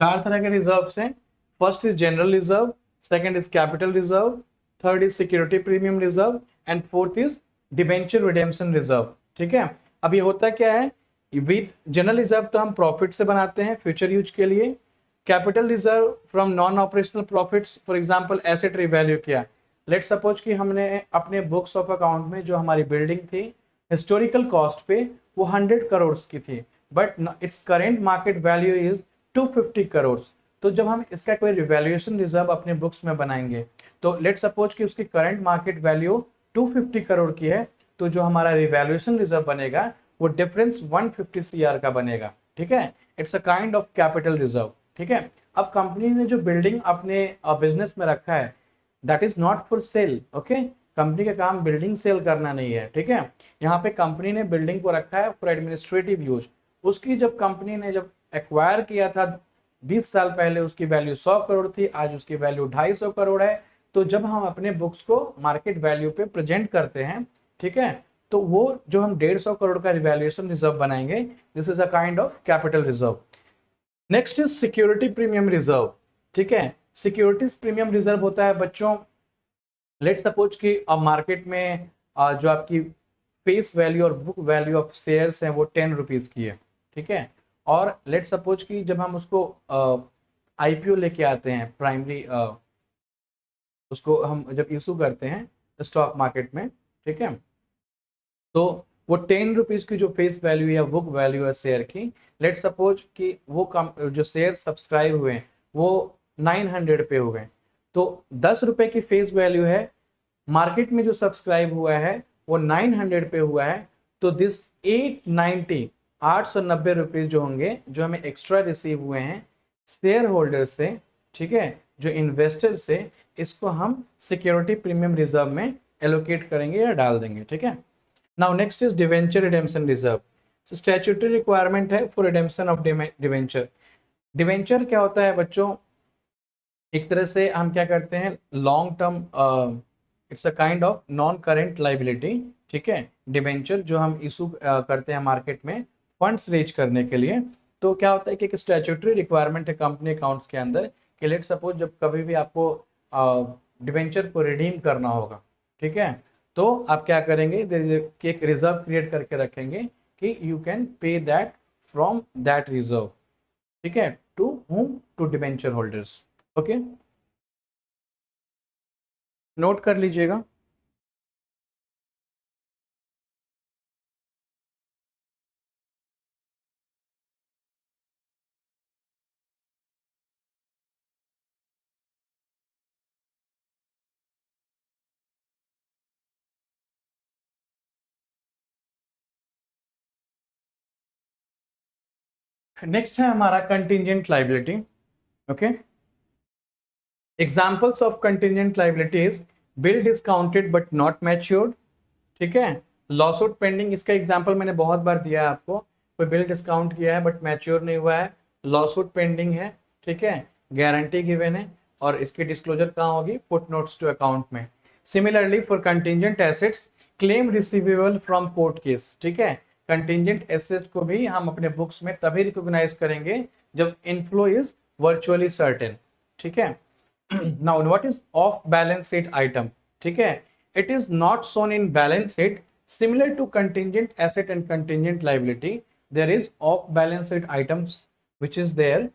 चार तरह के रिजर्व्स हैं। First is general reserve, second is capital reserve, third is security premium reserve and fourth is debenture redemption reserve. ठीक है, अब ये होता क्या है, विद जनरल रिजर्व तो हम प्रॉफिट से बनाते हैं फ्यूचर यूज के लिए। Capital reserve from non operational profits, for example asset revalue किया। लेट सपोज कि हमने अपने बुक्स ऑफ अकाउंट में जो हमारी बिल्डिंग थी हिस्टोरिकल कॉस्ट पे वो 100 करोड़ की थी, but it's current market value is 250 crore. तो जब हम इसका कोई रिवैल्यूएशन रिजर्व अपने बुक्स में बनाएंगे, तो लेट सपोज कि उसकी करंट मार्केट वैल्यू 250 करोड़ की है, तो जो हमारा रिवैल्यूएशन रिजर्व बनेगा वो डिफरेंस 150 सीआर का बनेगा। ठीक है, it's a kind of capital reserve. ठीक है, अब कंपनी ने जो बिल्डिंग अपने बिजनेस में रखा है, that is not for sale. Okay, company का काम बिल्डिंग सेल करना नहीं है। ठीक है, यहाँ पे कंपनी ने बिल्डिंग को रखा है फॉर एडमिनिस्ट्रेटिव यूज। उसकी जब कंपनी ने जब एक्वायर किया था 20 साल पहले, उसकी वैल्यू 100 करोड़ थी, आज उसकी वैल्यू 250 करोड़ है। तो जब हम अपने बुक्स को मार्केट वैल्यू पे प्रेजेंट करते हैं, ठीक है, तो वो जो हम 150 करोड़ का रिवैल्यूएशन रिजर्व बनाएंगे, this is a kind of capital reserve. Next is security premium reserve. ठीक है, सिक्योरिटीज प्रीमियम रिजर्व होता है बच्चों, लेट सपोज कि अब मार्केट में जो आपकी फेस वैल्यू और बुक वैल्यू ऑफ शेयर्स हैं वो 10 रुपीज की है। ठीक है, और लेट सपोज कि जब हम उसको आईपीओ लेके आते हैं, प्राइमरी उसको हम जब इशू करते हैं स्टॉक मार्केट में, ठीक है, तो वो 10 रुपीज की जो फेस वैल्यू या बुक वैल्यू है शेयर की, लेट सपोज कि वो जो शेयर सब्सक्राइब हुए वो 900 पे हो गए, तो 10 रुपए की फेस वैल्यू है, मार्केट में जो सब्सक्राइब हुआ है वो 900 पे हुआ है, तो दिस 890 रुपीज जो होंगे, जो हमें एक्स्ट्रा रिसीव हुए हैं शेयर होल्डर से, ठीक है, जो इन्वेस्टर से, इसको हम सिक्योरिटी प्रीमियम रिजर्व में एलोकेट करेंगे या डाल देंगे। ठीक है, now next is debenture redemption reserve. Statutory requirement है for redemption of debenture. Debenture क्या होता है बच्चों, एक तरह से हम क्या करते हैं, long term, it's a kind of non current liability. ठीक है, डिवेंचर जो हम इशू करते हैं मार्केट में फंड्स रेज करने के लिए, तो क्या होता है कि एक स्टैट्यूटरी रिक्वायरमेंट है कंपनी अकाउंट्स के अंदर कि लेट सपोज जब कभी भी आपको डिवेंचर को रिडीम करना होगा, ठीक है, तो आप क्या करेंगे, एक रिजर्व क्रिएट करके रखेंगे कि you can pay that from that reserve. ठीक है, to whom, to debenture holders. Okay, note कर लीजिएगा। नेक्स्ट है हमारा contingent liability. Okay, examples of contingent liabilities, bill discounted but not matured. ठीक है, लॉस आउट पेंडिंग, इसका एग्जांपल मैंने बहुत बार दिया है आपको, कोई बिल डिस्काउंट किया है बट मैच्योर नहीं हुआ है, लॉस आउट पेंडिंग है। ठीक है, गारंटी गिवन है, और इसकी डिस्क्लोजर कहाँ होगी, फुट नोट्स टू अकाउंट में। Similarly for contingent assets, claim receivable from court case. ठीक है, कंटिंजेंट एसेट को भी हम अपने बुक्स में तभी रिकॉग्नाइज करेंगे जब इनफ्लो इज वर्चुअली सर्टेन। ठीक है, now what is of balance sheet item. ठीक है, it is not shown in balance sheet. Similar to contingent asset and contingent liability, there is off balance sheet items which is there,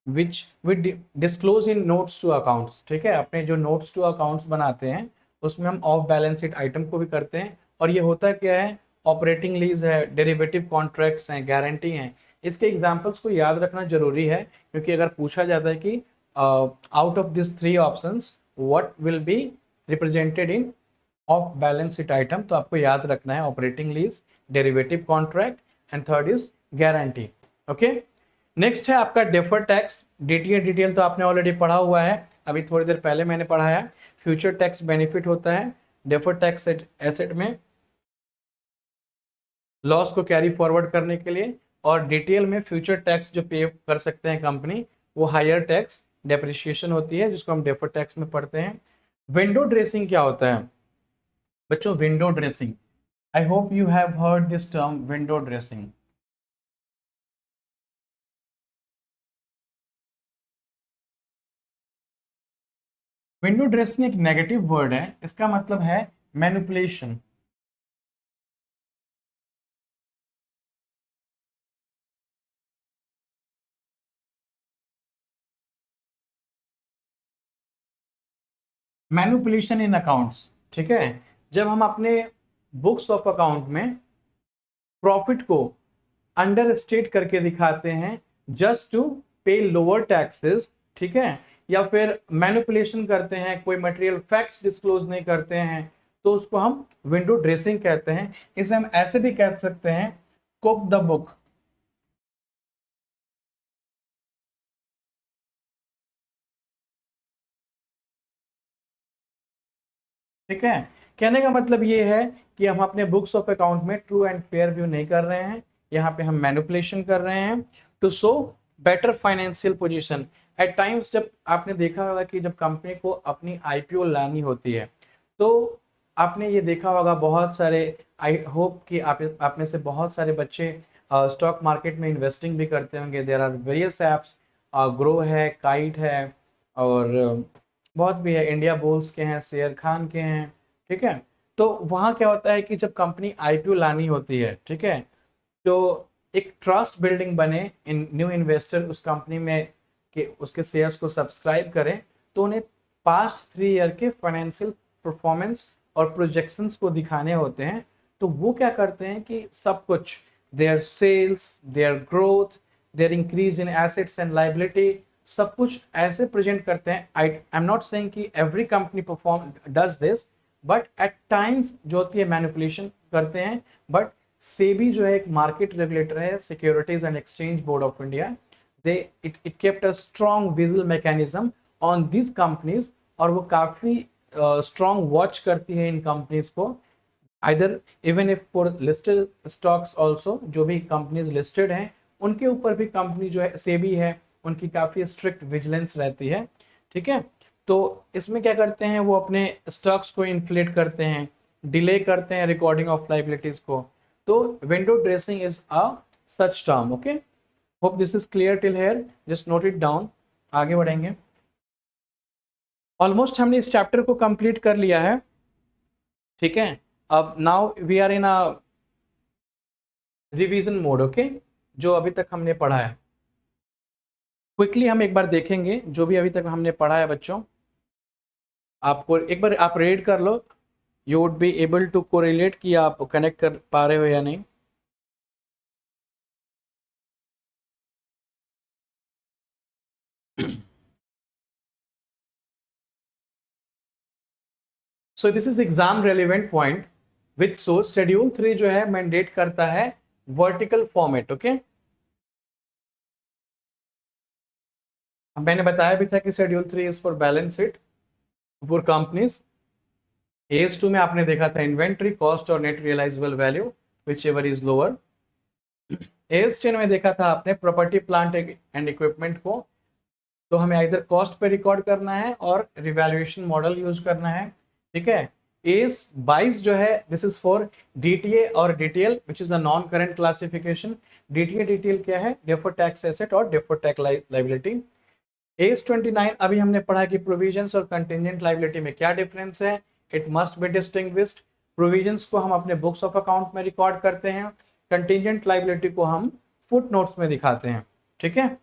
which we disclose in notes to accounts। ठीक है, अपने जो notes to accounts बनाते हैं उसमें हम ऑफ बैलेंस शीट आइटम को भी करते हैं, और ये होता क्या है, ऑपरेटिंग लीज है, डेरिवेटिव कॉन्ट्रैक्ट्स हैं, गारंटी हैं। इसके एग्जाम्पल्स को याद रखना जरूरी है, क्योंकि अगर पूछा जाता है कि out of this 3 options what will be represented in of balance sheet item, तो आपको याद रखना है operating lease, derivative contract, and third is guarantee. Okay, next है आपका डेफर्ड टैक्स। डीटीए डिटेल तो आपने ऑलरेडी पढ़ा हुआ है, अभी थोड़ी देर पहले मैंने पढ़ाया। फ्यूचर टैक्स बेनिफिट होता है डेफर्ड टैक्स एसेट में लॉस को कैरी फॉरवर्ड करने के लिए, और डिटेल में फ्यूचर टैक्स जो पे कर सकते हैं कंपनी, वो हायर टैक्स डेप्रिसिएशन होती है, जिसको हम डेफर्ड टैक्स में पढ़ते हैं। विंडो ड्रेसिंग क्या होता है बच्चों, window dressing, I hope you have heard this term window dressing. Window dressing एक नेगेटिव वर्ड है, इसका मतलब है मैनिपुलेशन। मैनिपुलेशन इन अकाउंट्स। ठीक है, जब हम अपने बुक्स ऑफ अकाउंट में प्रॉफिट को अंडर स्टेट करके दिखाते हैं जस्ट टू पे लोअर टैक्सेस, ठीक है, या फिर मैनिपुलेशन करते हैं, कोई मटेरियल फैक्ट्स डिस्क्लोज नहीं करते हैं, तो उसको हम विंडो ड्रेसिंग कहते हैं। इसे हम ऐसे भी कह सकते हैं, कुक द बुक। ठीक है, कहने का मतलब ये है कि हम अपने बुक्स ऑफ अकाउंट में ट्रू एंड फेयर व्यू नहीं कर रहे हैं, यहाँ पे हम मैनिपुलेशन कर रहे हैं to show better financial position. At times जब आपने देखा होगा कि जब कंपनी को अपनी आईपीओ लानी होती है, तो आपने ये देखा होगा बहुत सारे, आई होप कि आप में से बहुत सारे बच्चे स्टॉक मार्केट में इन्वेस्टिंग भी करते होंगे। There are various apps, Groww है, काइट है, और बहुत भी है, इंडिया बुल्स के हैं, शेयर खान के हैं। ठीक है, तो वहाँ क्या होता है कि जब कंपनी आईपीओ लानी होती है, ठीक है, तो एक ट्रस्ट बिल्डिंग बने, इन न्यू इन्वेस्टर उस कंपनी में कि उसके शेयर्स को सब्सक्राइब करें, तो उन्हें पास्ट 3 ईयर के फाइनेंशियल परफॉर्मेंस और प्रोजेक्शंस को दिखाने होते हैं। तो वो क्या करते हैं कि सब कुछ, their sales, their growth, their increase in assets and liability, सब कुछ ऐसे प्रेजेंट करते हैं। आई एम नॉट सेइंग कि every company perform does this, but at times जो होती है मैनिपुलेशन करते हैं। बट सेबी जो है एक मार्केट रेगुलेटर है, securities and exchange board of India, they it kept a strong vigil mechanism on this companies, और वो काफी स्ट्रॉन्ग वॉच करती है इन कंपनीज को। Either even if for listed stocks also, जो भी कंपनीज लिस्टेड हैं उनके ऊपर भी कंपनी जो है सेबी है, उनकी काफी स्ट्रिक्ट विजिलेंस रहती है। ठीक है, तो इसमें क्या करते हैं, वो अपने स्टॉक्स को इन्फ्लेट करते हैं, डिले करते हैं रिकॉर्डिंग ऑफ लाइबिलिटीज को। तो window dressing is a such term. Okay, hope this is clear till here, just note it down. आगे बढ़ेंगे। ऑलमोस्ट हमने इस चैप्टर को कंप्लीट कर लिया है। ठीक है, अब now we are in a revision mode. Okay, जो अभी तक हमने पढ़ा है क्विकली हम एक बार देखेंगे, जो भी अभी तक हमने पढ़ा है बच्चों। आपको एक बार आप रीड कर लो, you would be able to correlate कि आप कनेक्ट कर पा रहे हो या नहीं। So this is exam relevant point which source schedule 3 जो है मैंडेट करता है वर्टिकल फॉर्मेट। ओके, मैंने बताया भी था कि schedule 3 is for balance sheet for companies. AS 2 में आपने देखा था इन्वेंट्री कॉस्ट और net realisable value whichever is lower. AS 10 में देखा था आपने प्रॉपर्टी प्लांट एंड इक्विपमेंट को, तो हमें इधर कॉस्ट पे रिकॉर्ड करना है और रिवैल्यूएशन मॉडल यूज करना है। ठीक है, एज 22 जो है दिस इज फॉर डीटीए और DTL which is a non current classification. DTA DTL क्या है, डेफर्ड टैक्स एसेट और डेफर्ड टैक्स लाइबिलिटी। एज 29 अभी हमने पढ़ा कि प्रोविजंस और कंटिजेंट लाइबिलिटी में क्या डिफरेंस है, it must be distinguished. Provisions को हम अपने बुक्स ऑफ अकाउंट में रिकॉर्ड करते हैं, कंटिजेंट लाइबिलिटी को हम फुट नोट्स में दिखाते हैं। ठीक है,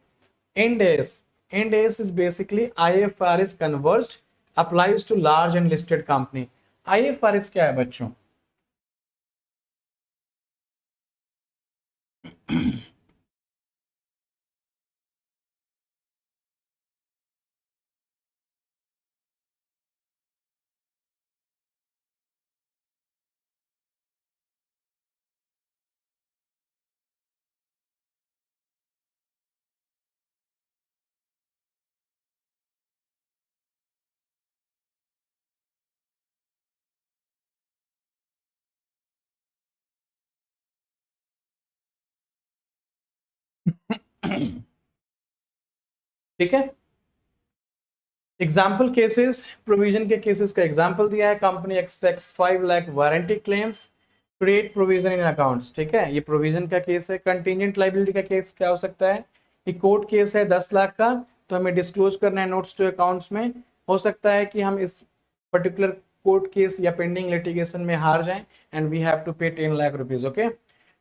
Ind AS, Ind AS is basically IFRS converged, applies to large and listed company. IFRS क्या है बच्चों? ठीक है, एग्जाम्पल केसेस, प्रोविजन के केसेस का एग्जाम्पल दिया है। Company expects 5 lakh warranty claims, create provision in accounts. ठीक है, ये प्रोविजन का केस है। कंटीजेंट लाइबिलिटी का केस क्या हो सकता है कि कोर्ट केस है 10 लाख का, तो हमें डिस्क्लोज करना है नोट्स टू अकाउंट्स में। हो सकता है कि हम इस पर्टिकुलर कोर्ट केस या पेंडिंग लिटिगेशन में हार जाएं एंड वी हैव टू पे 10 lakh rupees. Okay,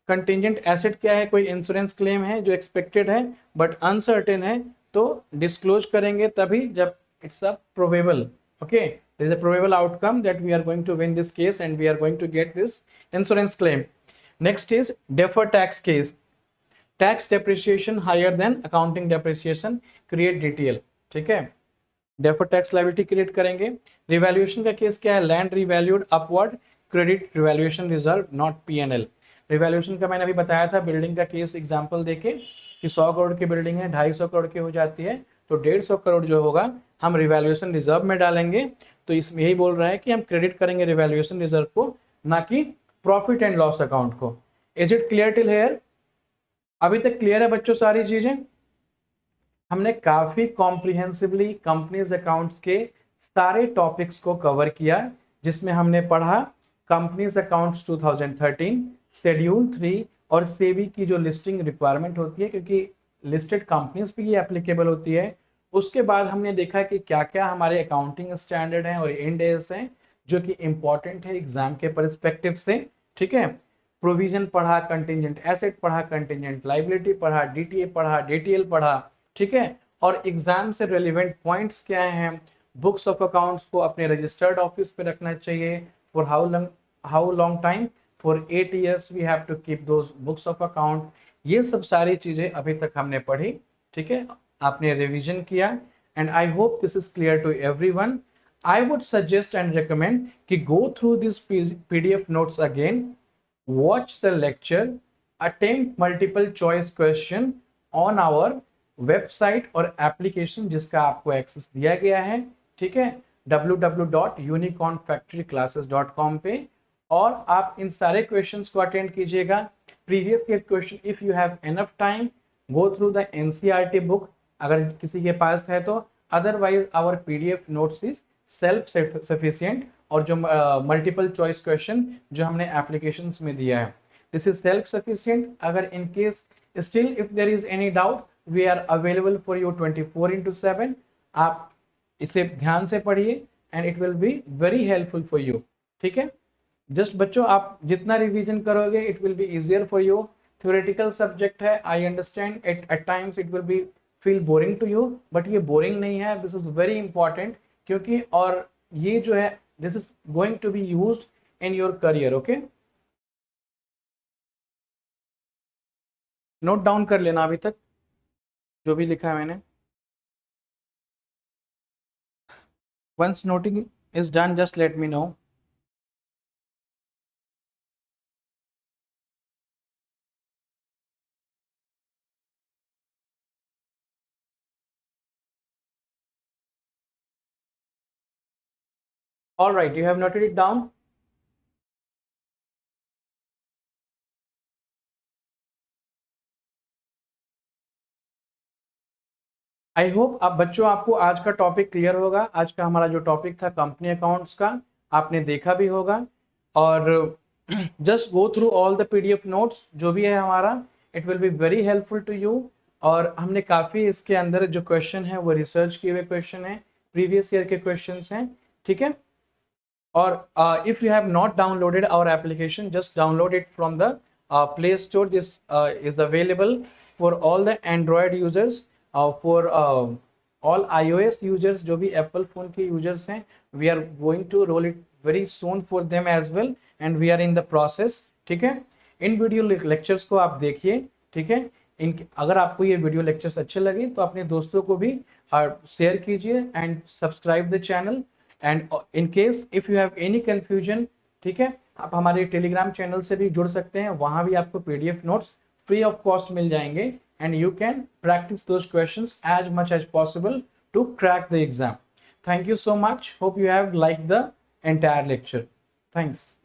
contingent asset क्या है, कोई इंश्योरेंस क्लेम है जो एक्सपेक्टेड है बट अनसर्टेन है, तो डिस्क्लोज करेंगे तभी जब it's a probable, okay, there is a probable outcome that we are going to win this case and we are going to get this insurance claim. Next is deferred tax case, tax depreciation higher than accounting depreciation, create DTL. ठीक है। डेफर्ड टैक्स लायबिलिटी क्रिएट करेंगे। रिवैल्यूएशन का केस क्या है, land revalued upward, credit revaluation reserve not PNL. Revaluation का मैंने अभी बताया था बिल्डिंग का केस एग्जांपल देके कि 100 करोड़ की बिल्डिंग है, 250 करोड़ की हो जाती है, तो 150 करोड़ जो होगा हम रिवैल्यूएशन रिजर्व में डालेंगे। तो इसमें यही बोल रहा है कि हम क्रेडिट करेंगे रिवैल्यूएशन रिजर्व को, ना कि प्रॉफिट एंड लॉस अकाउंट को। Is it clear till here? अभी तक क्लियर है बच्चों सारी चीजें? हमने काफी कॉम्प्रिहेंसिवली कंपनीज अकाउंट्स के सारे टॉपिक्स को कवर किया, जिसमें हमने पढ़ा कंपनीज अकाउंट्स 2013, शेड्यूल 3 और सेबी की जो लिस्टिंग रिक्वायरमेंट होती है, क्योंकि लिस्टेड कंपनीज पे ये एप्लीकेबल होती है। उसके बाद हमने देखा कि क्या क्या हमारे अकाउंटिंग स्टैंडर्ड हैं और इंड एस हैं जो कि इंपॉर्टेंट है एग्जाम के परस्पेक्टिव से, ठीक है। प्रोविजन पढ़ा, कंटिजेंट एसेट पढ़ा, कंटिजेंट लाइबिलिटी पढ़ा, डीटीए पढ़ा, डीटीएल पढ़ा, ठीक है। और एग्जाम से रेलिवेंट पॉइंट्स क्या हैं, बुक्स ऑफ अकाउंट्स को अपने रजिस्टर्ड ऑफिस पे रखना चाहिए for how long time, for 8 years we have to keep those books of account. ये सब सारी चीजें अभी तक हमने पढ़ी, ठीक है, आपने रिवीजन किया, and I hope this is clear to everyone. I would suggest and recommend कि go through this PDF notes again, watch the lecture, attempt multiple choice question on our website और एप्लीकेशन जिसका आपको एक्सेस दिया गया है, ठीक है, www.unicornfactoryclasses.com पे। और आप इन सारे क्वेश्चंस को अटेंड कीजिएगा। Previous year question if you have enough time go through the NCERT book अगर किसी के पास है तो, otherwise our PDF notes is self sufficient. और जो मल्टीपल चॉइस क्वेश्चन जो हमने एप्लीकेशंस में दिया है दिस इज सेल्फ सफिशिएंट। अगर in case still if there is any doubt we are available for you 24/7। आप इसे ध्यान से पढ़िए and it will be very helpful for you, ठीक है। जस्ट बच्चों आप जितना रिवीजन करोगे it will be easier for you. Theoretical subject है, I understand at times it will be feel boring to you, but ये बोरिंग नहीं है, दिस इज वेरी इंपॉर्टेंट, क्योंकि और ये जो है this is going to be used in your career, okay. Note down कर लेना अभी तक जो भी लिखा है मैंने। Once noting is done just let me know. All right, you have noted it down. I hope आप बच्चों आपको आज का टॉपिक क्लियर होगा। आज का हमारा जो टॉपिक था कंपनी अकाउंट्स का आपने देखा भी होगा। और just go through all the PDF notes जो भी है हमारा, it will be very helpful to you. और हमने काफ़ी इसके अंदर जो क्वेश्चन है वो रिसर्च किए हुए क्वेश्चन है, प्रीवियस ईयर के क्वेश्चन हैं, ठीक है। और if you have not downloaded our application just download it from the Play Store. This is available for all the Android users, for all iOS users जो भी Apple phone के users हैं, we are going to roll it very soon for them as well and we are in the process, ठीक है। इन वीडियो लेक्चर्स को आप देखिए, ठीक है। अगर आपको ये वीडियो लेक्चर्स अच्छे लगे तो अपने दोस्तों को भी शेयर कीजिए and subscribe the channel. And in case if you have any confusion, ठीक है, आप हमारे टेलीग्राम चैनल से भी जुड़ सकते हैं, वहां भी आपको PDF notes free of cost मिल जाएंगे and you can practise those questions as much as possible to crack the exam. Thank you so much, hope you have like the entire lecture. Thanks.